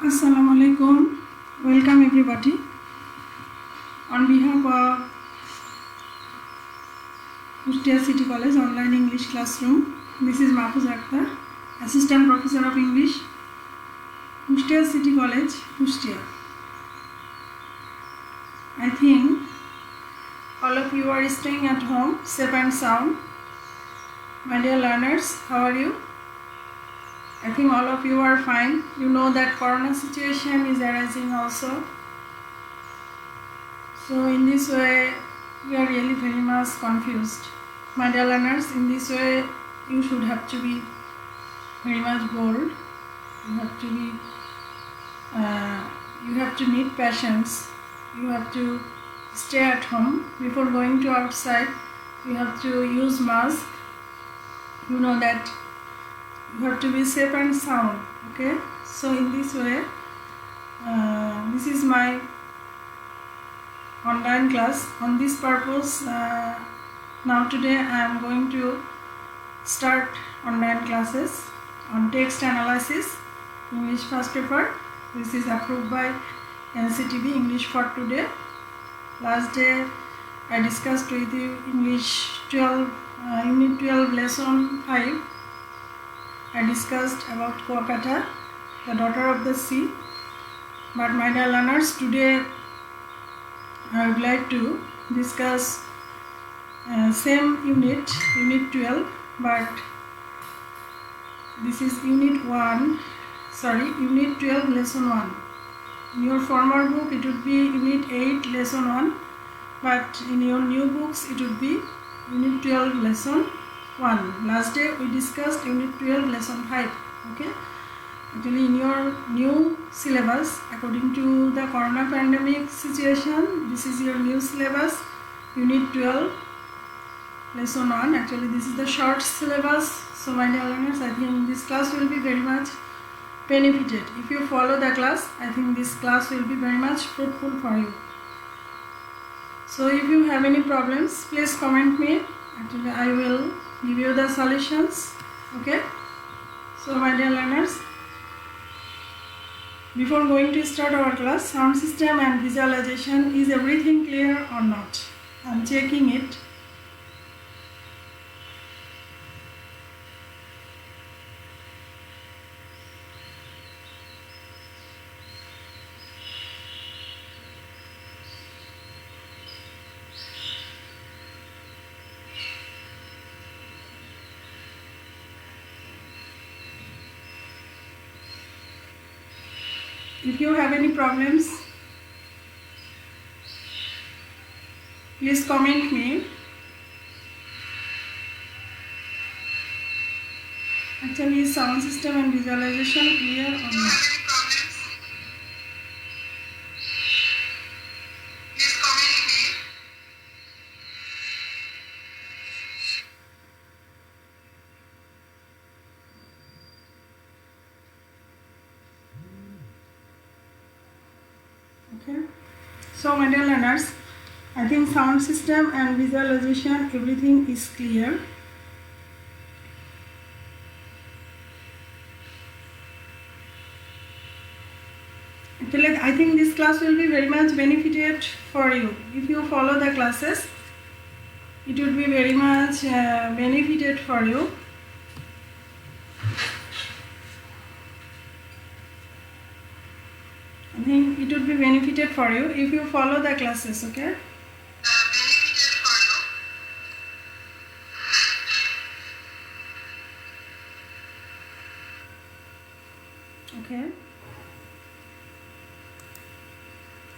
Assalamualaikum. Welcome everybody. On behalf of Kushtia City College Online English Classroom, this is Mahfuz Akhtar, Assistant Professor of English, Kushtia City College, Kushtia. I think all of you are staying at home, safe and sound. My dear learners, how are you? I think all of you are fine. You know that corona situation is arising also. So in this way, we are really very much confused. My dear learners, in this way, you should have to be very much bold. You have to be, you have to need patience. You have to stay at home. Before going to outside, you have to use mask. You know that you have to be safe and sound. Okay, so in this way, this is my online class. On this purpose, now today I am going to start online classes on text analysis, English first paper. This is approved by NCTB English for today. Last day I discussed with you English 12, Unit 12, Lesson 5. I discussed about Kuakata, the daughter of the sea. But my dear learners, today I would like to discuss same unit, Unit 12, but this is Unit 12, Lesson 1. In your former book, it would be Unit 8, Lesson 1, but in your new books, it would be Unit 12, Lesson 1. Last day we discussed Unit 12, Lesson 5. Okay. Actually, in your new syllabus, according to the corona pandemic situation, this is your new syllabus, Unit 12, Lesson 1. Actually, this is the short syllabus. So, my dear learners, I think this class will be very much benefited. If you follow the class, I think this class will be very much fruitful for you. So, if you have any problems, please comment me. Actually, I will give you the solutions. Okay. So, my dear learners, before going to start our class, sound system and visualization, is everything clear or not? I am checking it. If you have any problems, please comment me. Actually, is sound system and visualization clear or not? Okay. So, my dear learners, I think sound system and visualization, everything is clear. Actually, I think this class will be very much benefited for you. If you follow the classes, it will be very much benefited for you. I think it would be benefited for you if you follow the classes, okay? Okay.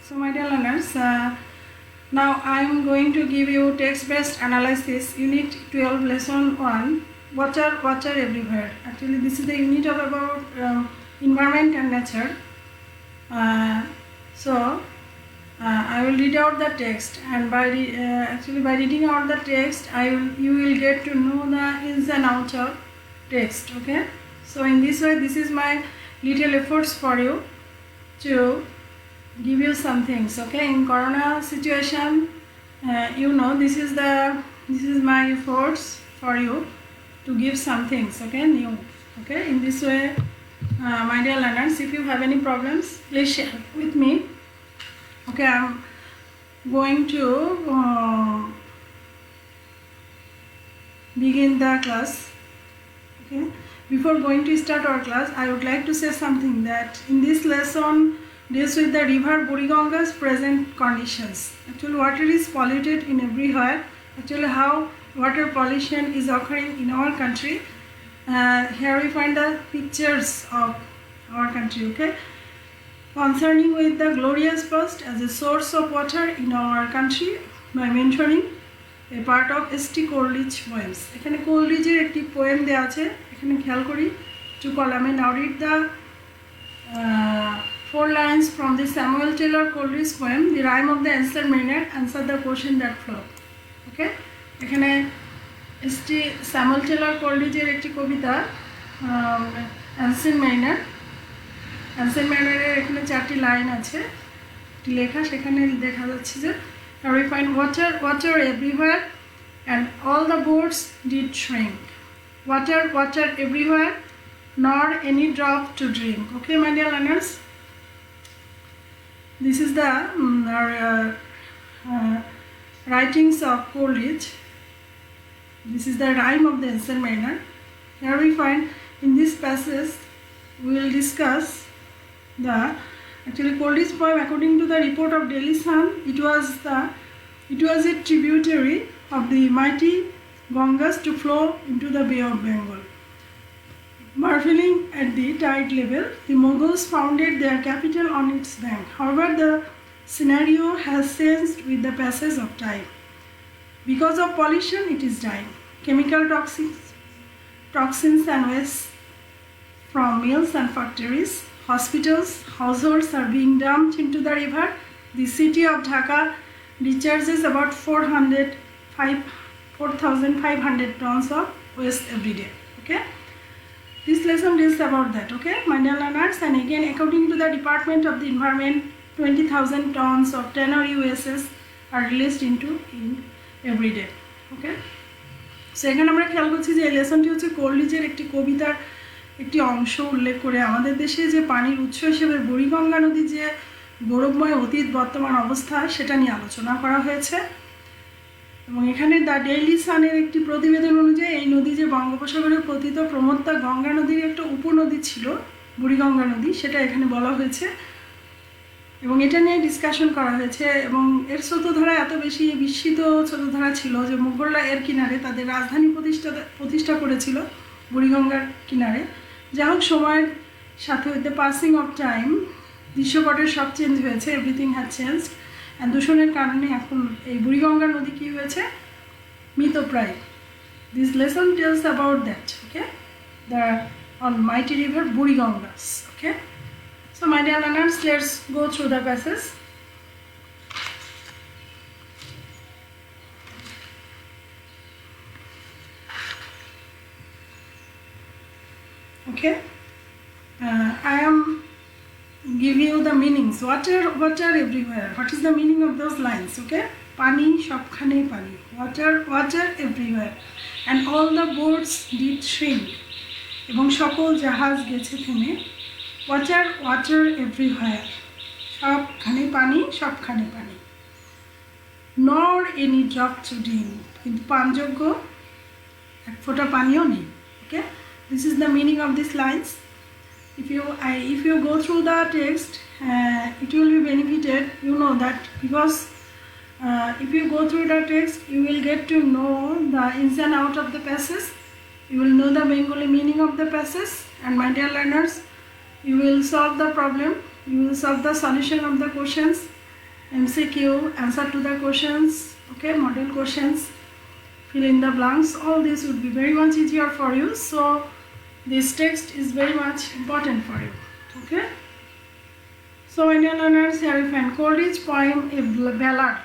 So, my dear learners, now I am going to give you text-based analysis, Unit 12, Lesson 1, water everywhere. Actually, this is the unit of about environment and nature. I will read out the text, and by reading out the text, you will get to know the ins and outs of text. Okay. So in this way, this is my little efforts for you to give you some things. Okay. In corona situation, you know, this is my efforts for you to give some things. Okay, new. Okay. In this way, My dear learners, if you have any problems, please share with me. Okay, I'm going to begin the class. Okay, before going to start our class, I would like to say something that in this lesson deals with the river Buriganga's present conditions. Actually, water is polluted in everywhere. Actually, how water pollution is occurring in our country. Here we find the pictures of our country. Okay, concerning with the glorious past as a source of water in our country by mentioning a part of S.T. Coleridge poems. এখানে কোলরিজের একটি poem দেওয়া আছে, এখানে খেয়াল করি two কলামে now read the 4 lines from the Samuel Taylor Coleridge poem, The Rime of the Ancient Mariner, answer the question that flow. Okay, এখানে S.T. Samuel Taylor Coleridgeর একটি কবিতা Ancient Mariner. Ancient Mariner এর এখানে 4টি লাইন আছে লেখা, সেখানে দেখা যাচ্ছে যে we find water everywhere and all the boats did shrink. Water everywhere, nor any drop to drink. Okay, my dear learners, this is the writings of Coleridge. This is the rime of the Ancient Mariner. Here we find in this passage we will discuss the actually Coleridge poem. According to the report of Daily Sun, it was a tributary of the mighty Ganges to flow into the Bay of Bengal. Marveling at the tide level, the Mughals founded their capital on its bank. However, the scenario has changed with the passage of time. Because of pollution, it is dying. Chemical toxins and waste from mills and factories, hospitals, households are being dumped into the river. The city of Dhaka discharges about 4,500 tons of waste every day. Okay, this lesson deals about that. Okay, my dear learners, and again, according to the Department of the Environment, 20,000 tons of tanner USS are released in every day. Okay, so এখানে আমরা খেয়াল করছি যে এই লেসনটি হচ্ছে কোলরিজের একটি কবিতার একটি অংশ উল্লেখ করে আমাদের দেশে যে পানির উৎস হিসেবে বুড়িগঙ্গা নদী যে গৌরবময় অতীত বর্তমান অবস্থা সেটা নিয়ে আলোচনা করা হয়েছে। এবং এখানে দ্য ডেইলি সানের একটি প্রতিবেদন অনুযায়ী এই নদী যে বঙ্গোপসাগরে পতিত প্রমত্তা গঙ্গা নদীর একটা উপনদী ছিল বুড়িগঙ্গা নদী, সেটা এখানে বলা হয়েছে এবং এটা নিয়ে ডিসকাশন করা হয়েছে। এবং এর স্রোতধারা এত বেশি বিস্মিত স্রোতধারা ছিল যে মুঘলরা এর কিনারে তাদের রাজধানী প্রতিষ্ঠা করেছিল বুড়িগঙ্গার কিনারে। যা হোক, সময়ের সাথে with the passing of time দৃশ্যপটের সব চেঞ্জ হয়েছে, এভরিথিং হ্যাজ চেঞ্জড, অ্যান্ড দূষণের কারণে এখন এই বুড়িগঙ্গা নদী কী হয়েছে, মৃতপ্রায়। This lesson tells about that. Okay, the almighty river Burigangas. Okay, so my dear learners, let's go through the passage. Okay, I am giving you the meanings. Water everywhere. What is the meaning of those lines? Okay, pani shobkhane pani. Water everywhere, and all the boats did shrink. এবং সকল জাহাজ গেছে থেমে। Water everywhere, সবখানে পানি, সবখানে পানি। নর এনি ড্রপ টু ড্রিঙ্ক, কিন্তু পানযোগ্য এক ফোঁটা পানিও নেই। Okay, this is the meaning of this lines. If you go through the text, it will be benefited. You know that because if you go through the text, you will get to know the ins and out of the passage. You will know the Bengali meaning of the passage, and my dear learners, you will solve the problem. You will solve the solution of the questions, MCQ, answer to the questions. Okay, model questions, fill in the blanks. All this would be very much easier for you. So this text is very much important for you. Okay, so my dear learners, here we find Coleridge poem A Ballad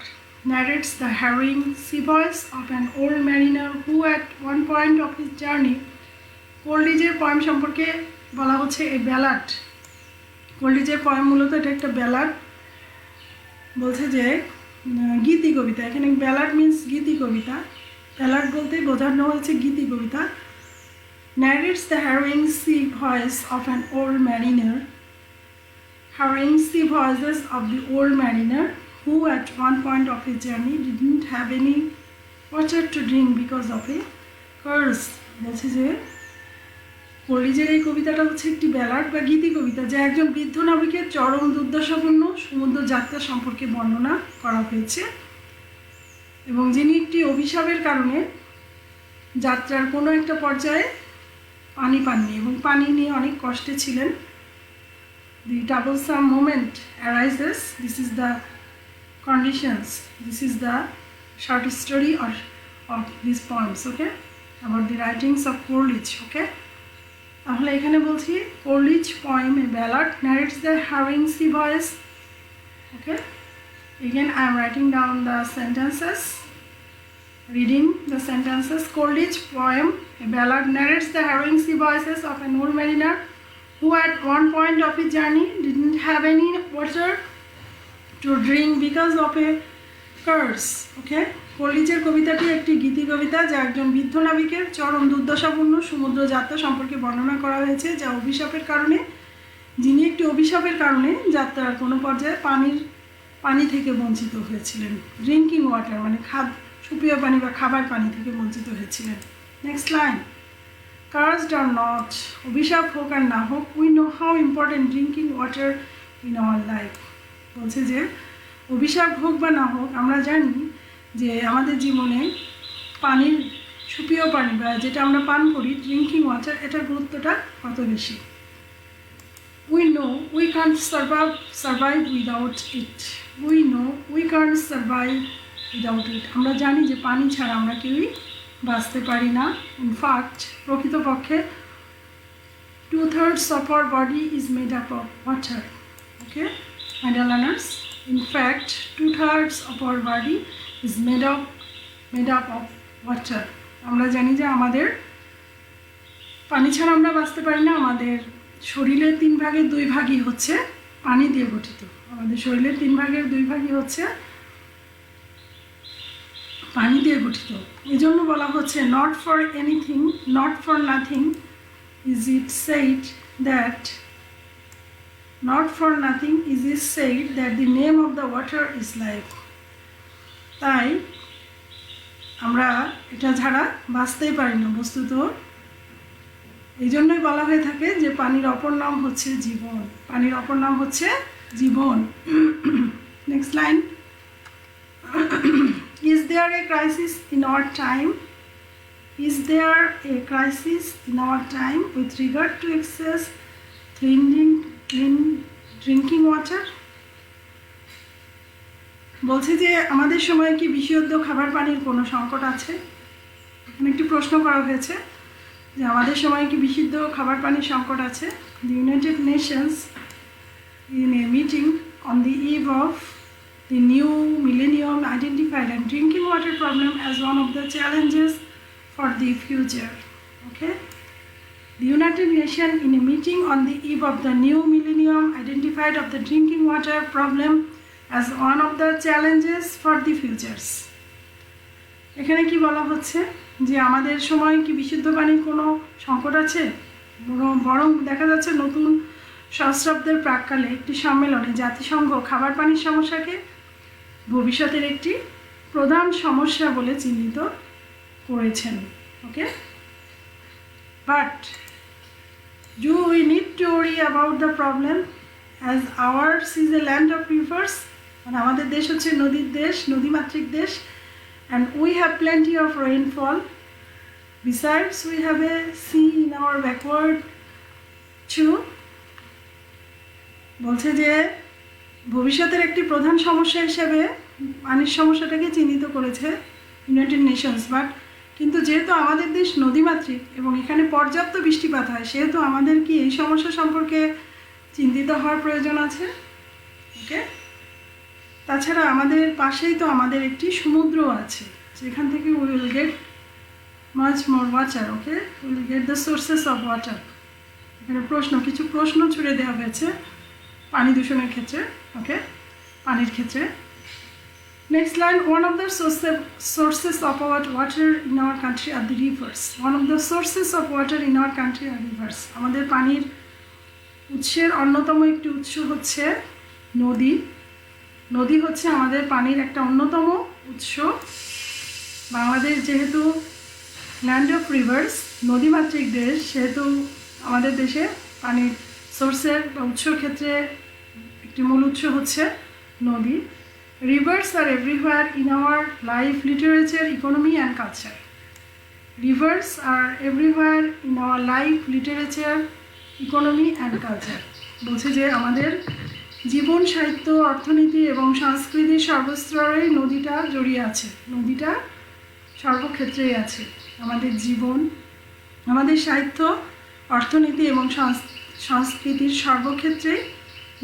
narrates the harrowing sea voice of an old mariner who at one point of his journey. কোলরিজের poem সম্পর্কে বলা হচ্ছে এই ballad. কোলরিজের poem মূলত এটা একটা ballad, বলছে যে গীতি কবিতা। এখানে ব্যালাড মিন্স গীতি কবিতা। ব্যালাড বলতে বোঝানো হয়েছে গীতি কবিতা। narrates the harrowing sea voice of an old mariner, harrowing sea voices of the old mariner who at one point of his journey didn't have any water to drink because of a curse. বলছে যে কোলিজের এই কবিতাটা হচ্ছে একটি ballad বা গীতি কবিতা, যা একজন বৃদ্ধ নাবিকের চরম দুর্দশাপূর্ণ সমুদ্র যাত্রা সম্পর্কে বর্ণনা করা হয়েছে, এবং যিনি একটি অভিশাপের কারণে যাত্রার কোনো একটা পর্যায়ে পানি পাননি এবং পানি নিয়ে অনেক কষ্টে ছিলেন। The troublesome moment arises. This is the conditions. This is the short story of these poems, okay? About the writings of Coleridge, okay? তাহলে এখানে বলছি Coleridge poem a ballad narrates the harrowing sea voice, okay? Again I am writing down the sentences, reading the sentences. Coleridge poem a ballad narrates the harrowing sea voices of an old mariner who at one point of his journey didn't have any water to drink because of a curse, okay? কোলিজের কবিতাটি একটি গীতি কবিতা, যা একজন বৃদ্ধ নাবিকের চরম দুর্দশাপূর্ণ সমুদ্র যাত্রা সম্পর্কে বর্ণনা করা হয়েছে, যা অভিশাপের কারণে যিনি একটি অভিশাপের কারণে যাত্রার কোনো পর্যায়ে পানি থেকে বঞ্চিত হয়েছিলেন। ড্রিঙ্কিং ওয়াটার মানে সুপেয় পানি বা খাবার পানি থেকে বঞ্চিত হয়েছিলেন। Next line, Cursed or not, অভিশাপ হোক আর না হোক, we know how important drinking water in our life. বলছে যে অভিশাপ হোক বা না হোক, আমরা জানি যে আমাদের জীবনে পানির সুপেয় পানি বা যেটা আমরা পান করি ড্রিঙ্কিং ওয়াটার, এটার গুরুত্বটা কত বেশি। We know we can't survive without it. We know we can't survive without it. আমরা জানি যে পানি ছাড়া আমরা কেউই বাঁচতে পারি না। ইনফ্যাক্ট প্রকৃতপক্ষে 2/3 of our body is made up of water, okay, my dear learners. In fact 2/3 of our body is made up of water. আমরা জানি যে আমাদের পানি ছাড়া আমরা বাঁচতে পারি না। আমাদের শরীরের 3 ভাগের 2 ভাগই হচ্ছে পানি দিয়ে গঠিত। আমাদের শরীরের 3 ভাগের 2 ভাগই হচ্ছে পানি দিয়ে গঠিত। এজন্য বলা হচ্ছে not for anything, not for nothing is it said that the name of the water is life. তাই আমরা এটা ছাড়া বাঁচতেই পারি না। বস্তুত এই জন্যই বলা হয়ে থাকে যে পানির অপর নাম হচ্ছে জীবন, পানির অপর নাম হচ্ছে জীবন। Next line, Is there a crisis in our time? Is there a crisis in our time with regard to excess drinking water? বলছে যে আমাদের সময় কি বিশুদ্ধ খাবার পানির কোনো সংকট আছে? এখানে একটি প্রশ্ন করা হয়েছে যে আমাদের সময় কি বিশুদ্ধ খাবার পানির সংকট আছে? The United Nations in a meeting on the eve of the new millennium identified a drinking water problem as one of the challenges for the future. Okay? The United Nations in a meeting on the eve of the new millennium identified of the drinking water problem as one of the challenges for the futures. এখানে কি বলা হচ্ছে যে আমাদের সময় কি বিশুদ্ধ পানির কোনো সংকট আছে? বরং দেখা যাচ্ছে নতুন সহস্রাব্দের প্রাক্কালে একটি সম্মেলনে জাতিসংঘ খাবার পানির সমস্যাকে ভবিষ্যতের একটি প্রধান সমস্যা বলে চিহ্নিত করেছেন। ওকে, but do we need to worry about the problem as ours is a land of rivers? মানে আমাদের দেশ হচ্ছে নদীর দেশ, নদীমাতৃক দেশ, and we have plenty of rainfall. Besides, we have a sea in our backward too. বলছে যে ভবিষ্যতের একটি প্রধান সমস্যা হিসেবে পানির সমস্যাটাকে চিহ্নিত করেছে ইউনাইটেড নেশনস। বাট কিন্তু যেহেতু আমাদের দেশ নদীমাতৃক এবং এখানে পর্যাপ্ত বৃষ্টিপাত হয়, সেহেতু আমাদের কি এই সমস্যা সম্পর্কে চিন্তিত হওয়ার প্রয়োজন আছে? ওকে, তাছাড়া আমাদের পাশেই তো আমাদের একটি সমুদ্র আছে, যেখান থেকে we will get much more water. Okay, will get the sources of water. এখানে কিছু প্রশ্ন ছুড়ে দেওয়া হয়েছে পানি দূষণের ক্ষেত্রে, ওকে, পানির ক্ষেত্রে। Next line, one of the sources of our water in our country are the rivers. One of the sources of water in our country are rivers. আমাদের পানির উৎসের অন্যতম একটি উৎস হচ্ছে নদী। নদী হচ্ছে আমাদের পানির একটা অন্যতম উৎস। বাংলাদেশ যেহেতু ল্যান্ড অফ রিভার্স, নদীমাতৃক দেশ, সেহেতু আমাদের দেশে পানির সোর্সের বা উৎসর ক্ষেত্রে একটি মূল উৎস হচ্ছে নদী। Rivers are everywhere in our life, literature, economy and culture. Rivers are everywhere in our life, literature, economy and culture. বলছে যে আমাদের জীবন, সাহিত্য, অর্থনীতি এবং সংস্কৃতির সর্বস্তরেই নদীটা জড়িয়ে আছে। নদীটা সর্বক্ষেত্রেই আছে। আমাদের জীবন, আমাদের সাহিত্য, অর্থনীতি এবং সংস্কৃতির সর্বক্ষেত্রেই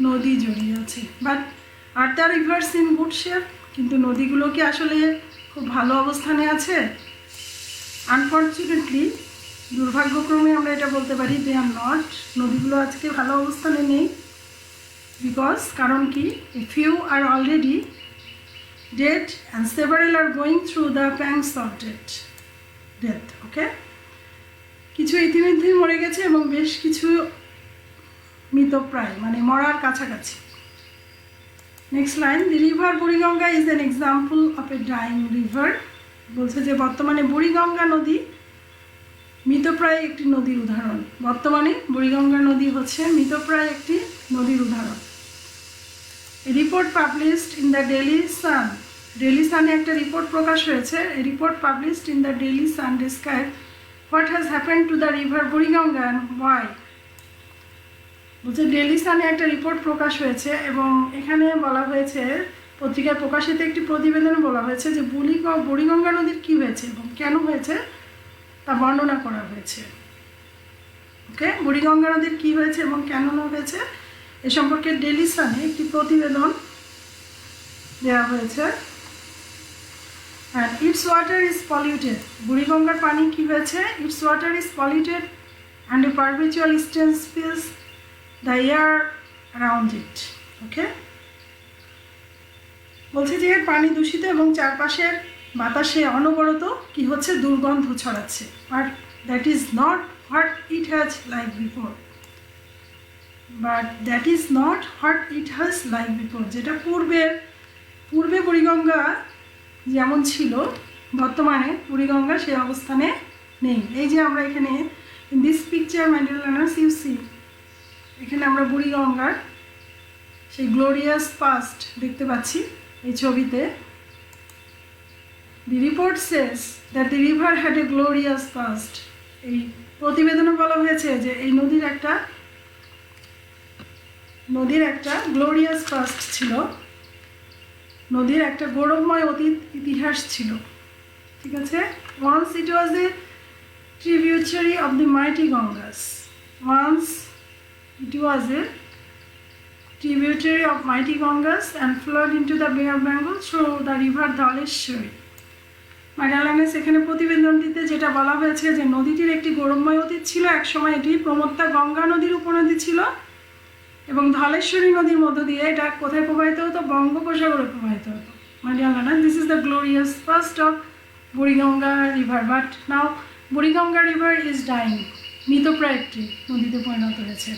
নদী জড়িয়ে আছে। But are the rivers in good shape, কিন্তু নদীগুলো কি আসলে খুব ভালো অবস্থানে আছে? আনফর্চুনেটলি, দুর্ভাগ্যক্রমে আমরা এটা বলতে পারি, দে আর নট। নদীগুলো আজকে ভালো অবস্থানে নেই। বিকজ, কারণ কি, a few are already dead and several are going through the pangs of death. Okay, কিছু ইতিমধ্যেই মরে গেছে এবং বেশ কিছু মৃতপ্রায়, মানে মরার কাছাকাছি। Next line, the river Buriganga is an example of A dyeing river. বলছে যে বর্তমানে বুড়িগঙ্গা নদী মৃতপ্রায় একটি নদীর উদাহরণ। বর্তমানে বুড়িগঙ্গা নদী হচ্ছে মৃতপ্রায় একটি নদীর উদাহরণ। A report published in the daily sun, daily সানে একটা রিপোর্ট প্রকাশ হয়েছে। A report published in the daily sun describe what has happened to the river Buriganga and why. বলছে ডেইলি সানে একটা রিপোর্ট প্রকাশ হয়েছে এবং এখানে বলা হয়েছে, পত্রিকায় প্রকাশিত একটি প্রতিবেদনে বলা হয়েছে যে বুড়িগঙ্গা নদীর কী হয়েছে এবং কেন হয়েছে তা বর্ণনা করা হয়েছে। ওকে, বুড়িগঙ্গা নদীর কী হয়েছে এবং কেন হয়েছে এ সম্পর্কে ডেইলি সানে একটি প্রতিবেদন দেওয়া হয়েছে। And its water is polluted, বুড়িগঙ্গার পানি কী হয়েছে? Its water is polluted and a perpetual stench fills the air around it. Okay, বলছে যে এর পানি দূষিত এবং চারপাশের বাতাসে অনবরত কি হচ্ছে? দুর্গন্ধ ছড়াচ্ছে। আর that is not what it has like before, যেটা পূর্বে বুড়িগঙ্গা যেমন ছিল, বর্তমানে বুড়িগঙ্গা সেই অবস্থানে নেই। এই যে আমরা এখানে in this picture my dear learners you see, এখানে আমরা বুড়িগঙ্গার সেই গ্লোরিয়াস পাস্ট দেখতে পাচ্ছি এই ছবিতে। দি report says that the river had a glorious past. এই প্রতিবেদনে বলা হয়েছে যে এই নদীর একটা গ্লোরিয়াস পাস্ট ছিল, নদীর একটা গৌরবময় অতীত ইতিহাস ছিল। ঠিক আছে, once it was a tributary of the mighty Ganges. It was a tributary of mighty Gangas and flowed into the Bay of Bengal through the river Dhaleshwari. মাইডালানেস এখানে প্রতিবেদনটিতে যেটা বলা হয়েছে যে নদীটির একটি গৌরবময় অতীত ছিল। একসময় এটি প্রমত্তা গঙ্গা নদীর উপনদী ছিল এবং ধলেশ্বরী নদীর মধ্য দিয়ে এটা কোথায় প্রবাহিত হতো? বঙ্গোপসাগরে প্রবাহিত হতো। মাইডালানেস, this is the glorious first of Buriganga river, but now Buriganga river is dying, মৃতপ্রায় একটি নদীতে পরিণত হয়েছে।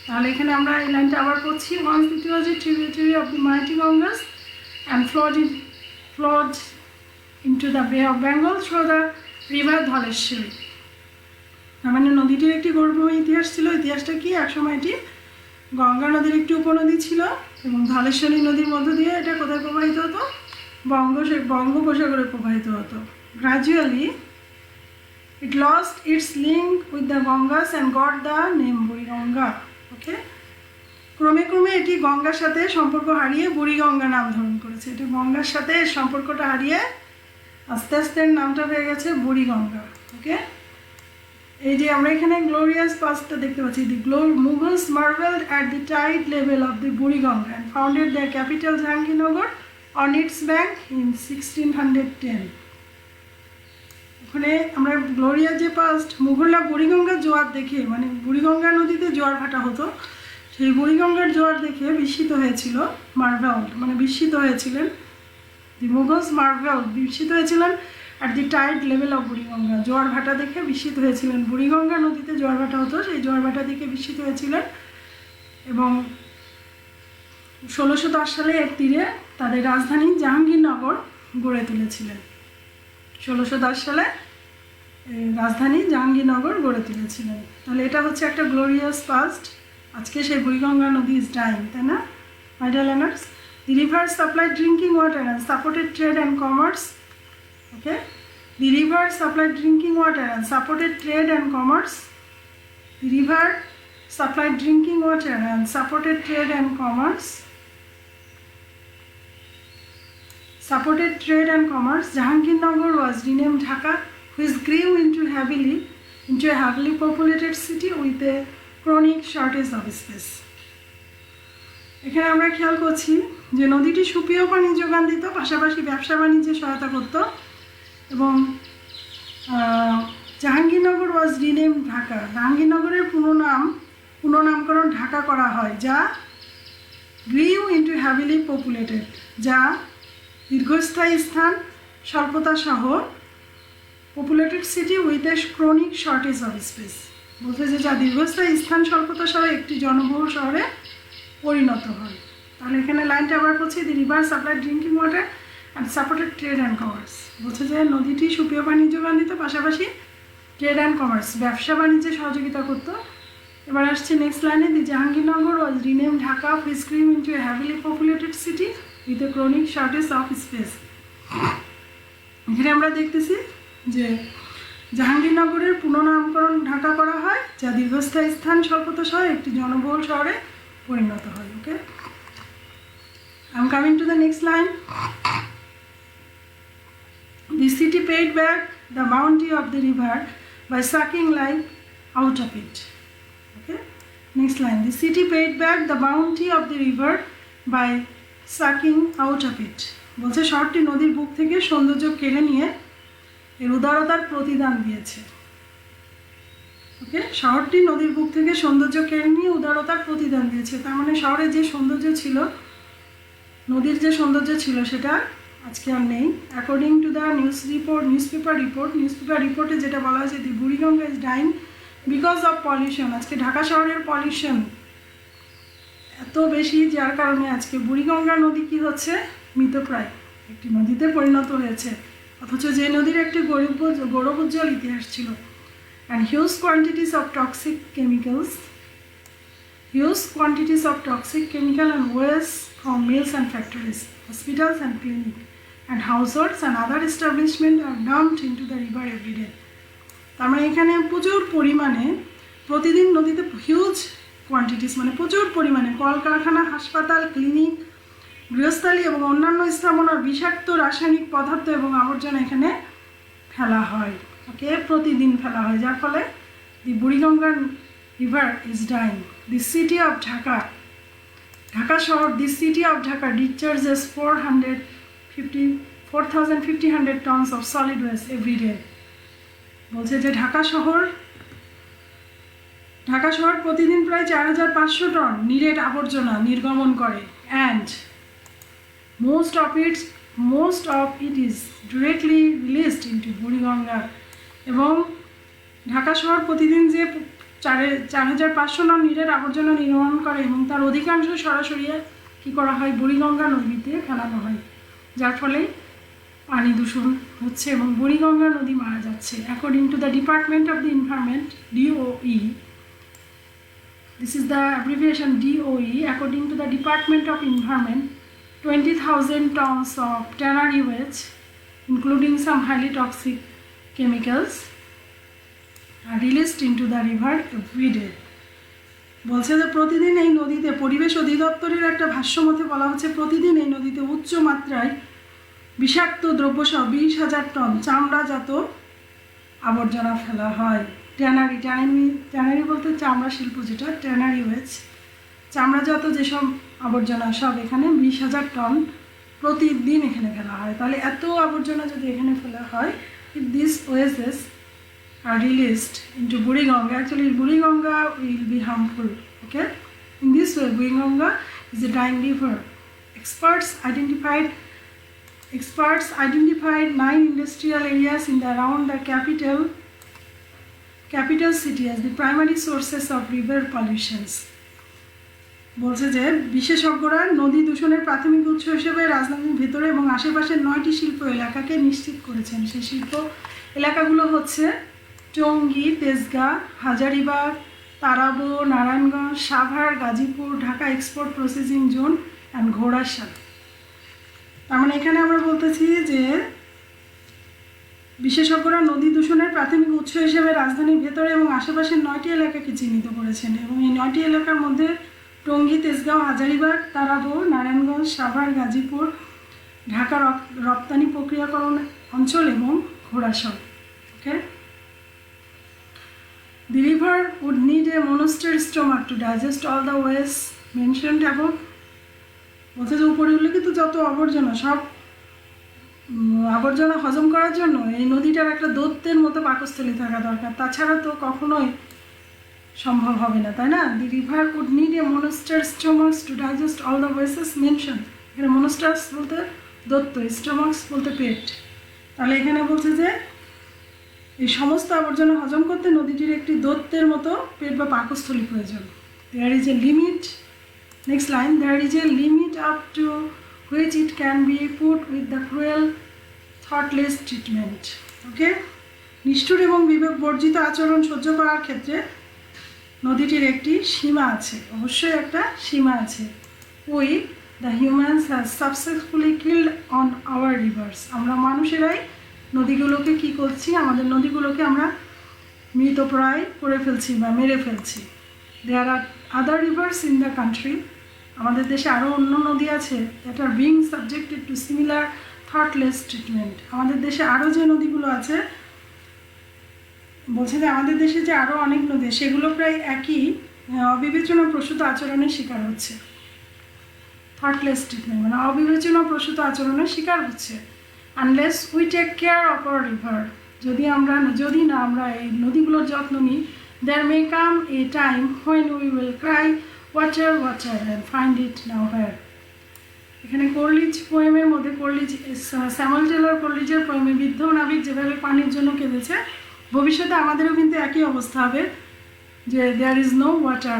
তাহলে এখানে আমরা এই লাইনটা আবার পড়ছি, once it was a tributary of the mighty Ganges and flowed into the Bay of Bengal through the river Dhaleshwari. তার মানে নদীটির একটি গৌরবময় ইতিহাস ছিল। ইতিহাসটা কি? একসময় এটি গঙ্গা নদীর একটি উপনদী ছিল এবং ধলেশ্বরী নদীর মধ্য দিয়ে এটা কোথায় প্রবাহিত হতো? বঙ্গোপসাগরে প্রবাহিত হতো। Gradually it lost its link with the Gangas and got the name Buriganga. Okay, ক্রমে ক্রমে এটি গঙ্গার সাথে সম্পর্ক হারিয়ে বুড়িগঙ্গা নাম ধারণ করেছে। এটা গঙ্গার সাথে সম্পর্কটা হারিয়ে আস্তে আস্তে নামটা হয়ে গেছে বুড়িগঙ্গা। ওকে, এই যে আমরা এখানে গ্লোরিয়াস পাস্টটা দেখতে পাচ্ছি। The Mughals marvelled at the tide level of the Buriganga and founded their capital Jahangirnagar on its bank in 1610। ওখানে আমরা গ্লোরিয়ার যে পাস্ট, মুঘলরা বুড়িগঙ্গার জোয়ার দেখে, মানে বুড়িগঙ্গা নদীতে জোয়ার ভাটা হতো, সেই বুড়িগঙ্গার জোয়ার দেখে বিস্মিত হয়েছিল, মার্ভেলড মানে বিস্মিত হয়েছিলেন। দি মুঘলস মার্ভেল, বিস্মিত হয়েছিলেন at the tide level of Buriganga, জোয়ার ভাটা দেখে বিস্মিত হয়েছিলেন। বুড়িগঙ্গা নদীতে জোয়ার ভাটা হতো, সেই জোয়ার ভাটা দেখে বিস্মিত হয়েছিলেন এবং 1610 সালে এর তীরে তাদের রাজধানী জাহাঙ্গীরনগর গড়ে তুলেছিলেন। 1610 সালে রাজধানী জাহাঙ্গীরনগর গড়ে তুলেছিলেন। তাহলে এটা হচ্ছে একটা গ্লোরিয়াস পাস্ট। আজকে সেই বুড়িগঙ্গা নদী ইজ ডাইং, তাই না মাই dear learners? The river supplied drinking water and supported trade and commerce. Okay, the river supplied drinking water and supported trade and commerce. The river supplied drinking water and supported trade and commerce. Supported trade and commerce. Jahangirnagar was renamed Dhaka, which grew into a heavily populated city with a chronic shortage of space. এখানে আমরা খেয়াল করছি যে নদীটি সুপেয় পানি যোগান দিত, পাশাপাশি ব্যবসা বাণিজ্যে সহায়তা করত এবং জাহাঙ্গীরনগর ওয়াজ রিনেম ঢাকা, জাহাঙ্গীরনগরের পুনঃনামকরণ ঢাকা করা হয়, যা গ্রিউ ইন্টু হ্যাভিলি পপুলেটেড, যা দীর্ঘস্থায়ী স্থান, স্বল্পতা সহ, populated city with a chronic shortage of space, বলতে যে যা দীর্ঘস্থায়ী স্থান, স্বল্পতা সহ একটি জনবহুল শহরে পরিণত হয়। তাহলে এখানে লাইনটা আবার করছি, the river supplied drinking water and supported trade and commerce, বলছে যে নদীটি সুপেয় পানি যোগান দিত, পাশাপাশি ট্রেড অ্যান্ড কমার্স, ব্যবসা বাণিজ্যে সহযোগিতা করতো। এবার আসছে নেক্সট লাইনে, the Jahangirnagar was rename Dhaka, which grew into a heavily populated city with a chronic shortage of space. এখানে আমরা দেখতেছি যে জাহাঙ্গীরনগরের পুনঃনামকরণ ঢাকা করা হয়, যা দীর্ঘস্থায়ী স্থান, স্বল্পতা সহ একটি জনবহুল শহরে পরিণত হয়। Okay, I am coming to the next line. The city paid back the bounty of the river by sucking life out of it. Okay, next line. The city paid back the bounty of the river by sucking out of it. বলছে শহরটি নদীর বুক থেকে সৌন্দর্য কেড়ে নিয়ে এর উদারতার প্রতিদান দিয়েছে। ওকে, শহরটি নদীর বুক থেকে সৌন্দর্য কেড়ে নিয়ে উদারতার প্রতিদান দিয়েছে। তার মানে শহরের যে সৌন্দর্য ছিল, নদীর যে সৌন্দর্য ছিল, সেটা আজকে আর নেই। অ্যাকর্ডিং টু দ্য নিউজপেপার রিপোর্টে যেটা বলা হয়েছে, the Buriganga is dying because of pollution. আজকে ঢাকা শহরের পলিউশন এত বেশি, যার কারণে আজকে বুড়িগঙ্গা নদী কি হচ্ছে, মৃতপ্রায় একটি নদীতে পরিণত হয়েছে, অথচ যে নদীর একটি গৌরবোজ্জ্বল ইতিহাস ছিল। And huge quantities of toxic chemical and waste from mills and factories, hospitals and clinics, and households and other establishments are dumped into the river every day. তার মানে এখানে প্রচুর পরিমাণে প্রতিদিন নদীতে হিউজ কোয়ান্টিটিস মানে প্রচুর পরিমাণে কলকারখানা, হাসপাতাল, ক্লিনিক, গৃহস্থালী এবং অন্যান্য স্থাপনার বিষাক্ত রাসায়নিক পদার্থ এবং আবর্জনা এখানে ফেলা হয়। ওকে, প্রতিদিন ফেলা হয়, যার ফলে the Buriganga river is dying. The city of Dhaka, Dhaka শহর, the city of Dhaka discharges 4,500 tons of solid waste every day. বলছে যে ঢাকা শহর প্রতিদিন প্রায় 4,500 টন নিরেট আবর্জনা নির্গমন করে। And most of it is directly released into Buriganga. এবং ঢাকা শহর প্রতিদিন যে 4,500 টন নিরেট আবর্জনা নির্গমন করে এবং তার অধিকাংশ সরাসরি কী করা হয়, বুড়িগঙ্গা নদীতে ফেলানো হয়, যার ফলে পানি দূষণ হচ্ছে এবং বুড়িগঙ্গা নদী মারা যাচ্ছে। According to the department of the environment, DOE, this is the abbreviation DOE, according to the Department of Environment, 20,000 tons of tannery waste, including some highly toxic chemicals, are released into the river every day. বলছে যে প্রতিদিন এই নদীতে, পরিবেশ অধিদপ্তরের একটা ভাষ্যমতে বলা হচ্ছে, প্রতিদিন এই নদীতে উচ্চ মাত্রায় বিষাক্ত দ্রব্যসহ 20,000 টন চামড়াজাত আবর্জনা ফেলা হয়। ট্যানারি বলতে চামড়া শিল্প, যেটা ট্যানারি ওয়েস্ট, চামড়াজাত যেসব আবর্জনা সব এখানে 20,000 টন প্রতিদিন এখানে ফেলা হয়। তাহলে এত আবর্জনা যদি এখানে ফেলা হয়, if these wastes are released into Buriganga, actually Buriganga will be harmful. Okay, in this way Buriganga is a dying river. Experts identified Experts identified 9 industrial areas in the around the capital city as the primary sources of river pollutions. বলছে যে বিশেষজ্ঞরা নদী দূষণের প্রাথমিক উৎস হিসেবে রাজধানীর ভেতরে এবং আশেপাশের 9টি শিল্প এলাকাকে নিশ্চিত করেছেন। সেই শিল্প এলাকাগুলো হচ্ছে Tongi, Tejgaon, Hazaribagh, Tarabo, Narayanganj, Savar, Gazipur, Dhaka export processing zone and Ghorashal. তার মানে এখানে আমরা বলতেছি যে বিশেষজ্ঞরা নদী দূষণের প্রাথমিক উৎস হিসেবে রাজধানীর ভেতরে এবং আশেপাশের 9টি এলাকাকে চিহ্নিত করেছেন এবং এই 9টি এলাকার মধ্যে টঙ্গী, তেজগাঁও, হাজারীবাগ, তারাবো, নারায়ণগঞ্জ, সাভার, গাজীপুর, ঢাকা রপ্তানি প্রক্রিয়াকরণ অঞ্চল এবং ঘোড়াশাল। ওকে, The river would need a monster stomach to digest all the waste mentioned above. বলছে যে উপরে উল্লেখিত যত আবর্জনা, সব আবর্জনা হজম করার জন্য এই নদীটার একটা দৈত্যের মতো পাকস্থলী থাকা দরকার, তাছাড়া তো কখনোই সম্ভব হবে না, তাই না? The river would need a monster stomach to digest all the wastes mentioned. এখানে মনস্টার্স বলতে দৈত্য, স্টোমাক্স বলতে পেট। তাহলে এখানে বলছে যে এই সমস্ত আবর্জনা হজম করতে নদীটির একটি দৈত্যের মতো পেট বা পাকস্থলী প্রয়োজন। There is a limit, next line, there is a limit up to which it can be put with the cruel thoughtless treatment. ওকে, নিষ্ঠুর এবং বিবেক বর্জিত আচরণ সহ্য করার ক্ষেত্রে নদীটির একটি সীমা আছে, অবশ্যই একটা সীমা আছে। We the humans have successfully killed on our rivers. আমরা মানুষেরাই নদীগুলোকে কি করছি, আমাদের নদীগুলোকে আমরা মৃতপ্রায় করে ফেলছি বা মেরে ফেলছি। There are other rivers in the country. আমাদের দেশে আরও অন্য নদী আছে that are being subjected to similar thoughtless treatment. আমাদের দেশে আরও যে নদীগুলো আছে, বলছে যে আমাদের দেশে যে আরও অনেক নদী, সেগুলো প্রায় একই অবিবেচনা প্রসূত আচরণের শিকার হচ্ছে। থটলেস ট্রিটমেন্ট মানে অবিবেচনা প্রসূত আচরণের শিকার হচ্ছে। Unless we take care of our river, যদি না আমরা এই নদীগুলোর যত্ন নিই, there may come a time when we will cry water water and find it nowhere. এখানে কোরলিজ পোয়েমের মধ্যে স্যামুয়েল টেলর কোরলিজের পোয়েমে বৃদ্ধ নাবিক যেভাবে পানির জন্য কেঁদেছে, ভবিষ্যতে আমাদেরও কিন্তু একই অবস্থা হবে যে there is no water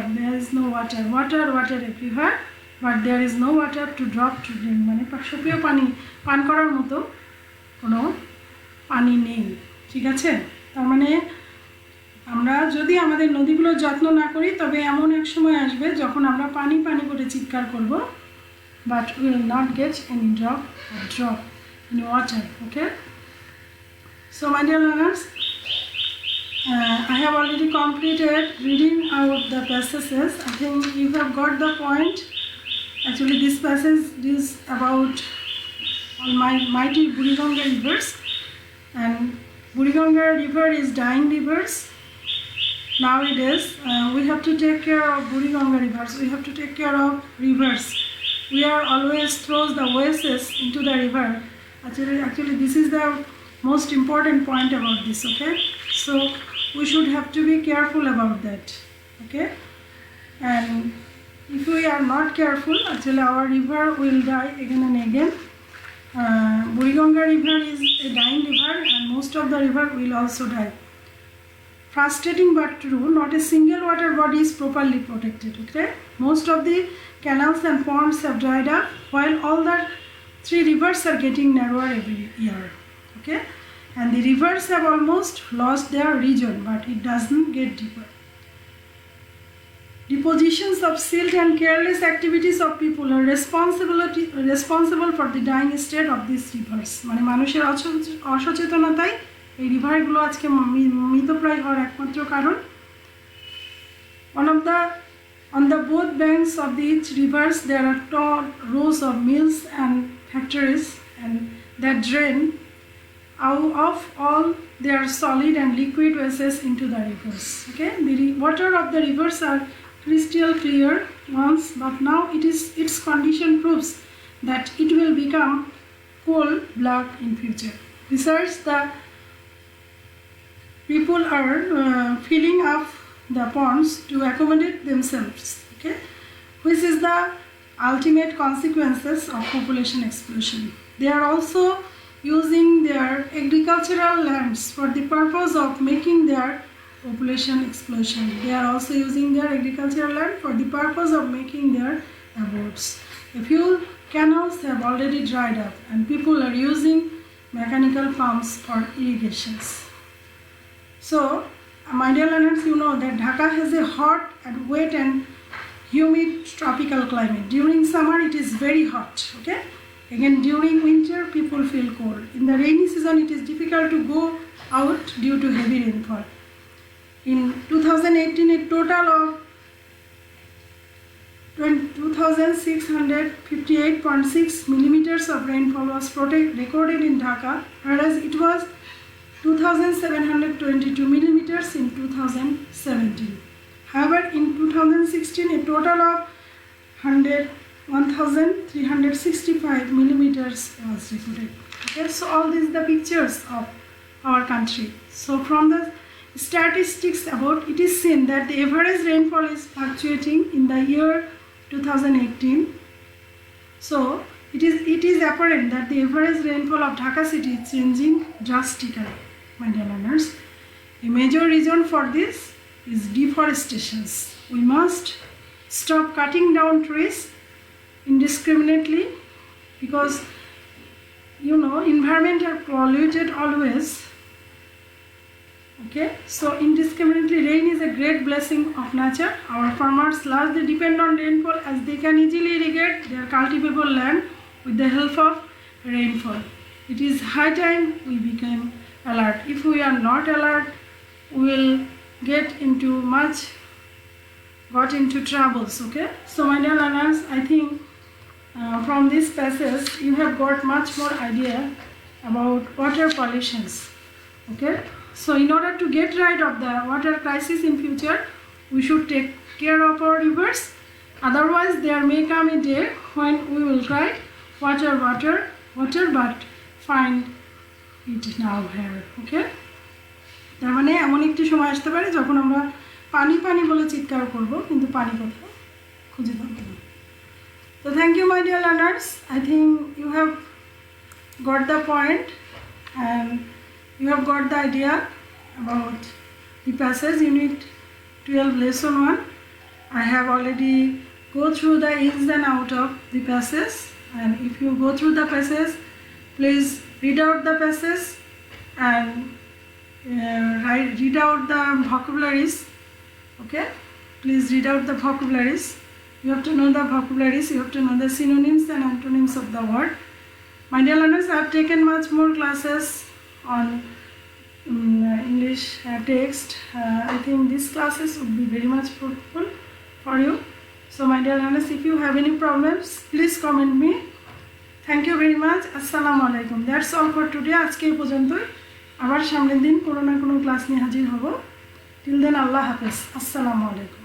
water everywhere but there is no water to drop to drink, মানে সক্রিয় পানি পান করার মতো কোনো পানি নেই। ঠিক আছে, তার মানে আমরা যদি আমাদের নদীগুলোর যত্ন না করি, তবে এমন এক সময় আসবে যখন আমরা পানি পানি করে চিৎকার করব, but we will not get any drop in water. Okay, so my dear learners, I have already completed reading out the passages. I think you have got the point. Actually, this passage is about all my mighty Buriganga rivers, and Buriganga river is dying rivers. Nowadays, we have to take care of Buriganga rivers. We have to take care of rivers. We are always throws the wastes into the river. Actually, this is the most important point about this. Okay, so we should have to be careful about that. Okay, and if we are not careful, actually our river will die again and again. Buriganga river is a dying river, and most of the river will also die. Frustrating but true, not a single water body is properly protected. Okay, most of the canals and ponds have dried up, while all the 3 rivers are getting narrower every year. Okay, and the rivers have almost lost their region, but it doesn't get deeper. Depositions of silt and careless activities of people are responsible for the dying state of these rivers. মানে মানুষের অসচেতনতাই এই রিভারগুলো আজকে মৃতপ্রায় হওয়ার একমাত্র কারণ। On the both banks of each rivers there are tall rows of mills and factories, and that drain out of all their solid and liquid wastes into the rivers. Okay, the water of the rivers are crystal clear once, but now its condition proves that it will become coal black in future. Besides, the people are filling up the ponds to accommodate themselves. Okay, which is the ultimate consequences of population explosion. They are also using their agricultural lands for the purpose of making their population explosion. They are also using their agricultural land for the purpose of making their abodes. A few canals have already dried up and people are using mechanical pumps for irrigations. So, my dear learners, you know that Dhaka has a hot and wet and humid tropical climate. During summer it is very hot, okay? Again, during winter people feel cold. In the rainy season it is difficult to go out due to heavy rainfall. In 2018, a total of 2,658.6 millimeters of rainfall was recorded in Dhaka, whereas it was 2,722 millimeters in 2017. However, in 2016, a total of 1,365 millimeters was recorded. Okay, so all these are the pictures of our country. So from the statistics about, it is seen that the average rainfall is fluctuating in the year 2018. So it is apparent that the average rainfall of Dhaka city is changing drastically, my dear learners. A major reason for this is deforestation. We must stop cutting down trees indiscriminately, because you know environment are polluted always. Okay, so indiscriminately rain is a great blessing of nature. Our farmers largely depend on rainfall as they can easily irrigate their cultivable land with the help of rainfall. It is high time we become alert. If we are not alert, we will get into troubles. Okay, so my dear learners, I think from this passage you have got much more idea about water pollutions. Okay, so in order to get rid of the water crisis in future, we should take care of our rivers. Otherwise, there may come a day when we will cry water, water, water, but find it nowhere. Okay, তার মানে এমন একটি সময় আসতে পারে যখন আমরা পানি পানি বলে চিৎকার করব, কিন্তু পানি কোথাও খুঁজে পাবো না। So thank you, my dear learners. I think you have got the point and you have got the idea about the passage unit 12 lesson 1. I have already go through the ins and out of the passage, and if you go through the passage, please read out the passage and read out the vocabularies. Okay, please read out the vocabularies. You have to know the vocabularies, you have to know the synonyms and antonyms of the word. My dear learners, I have taken much more classes on English text. I think these classes would be very much fruitful for you. So my dear learners, if you have any problems, please comment me. Thank you very much. Assalamu alaikum. That's all for today. আজকে এই পর্যন্তই। আবার সামনের দিন কোনো না কোনো class নিয়ে হাজির হব। Till then, Allah Hafiz. Assalamu alaikum.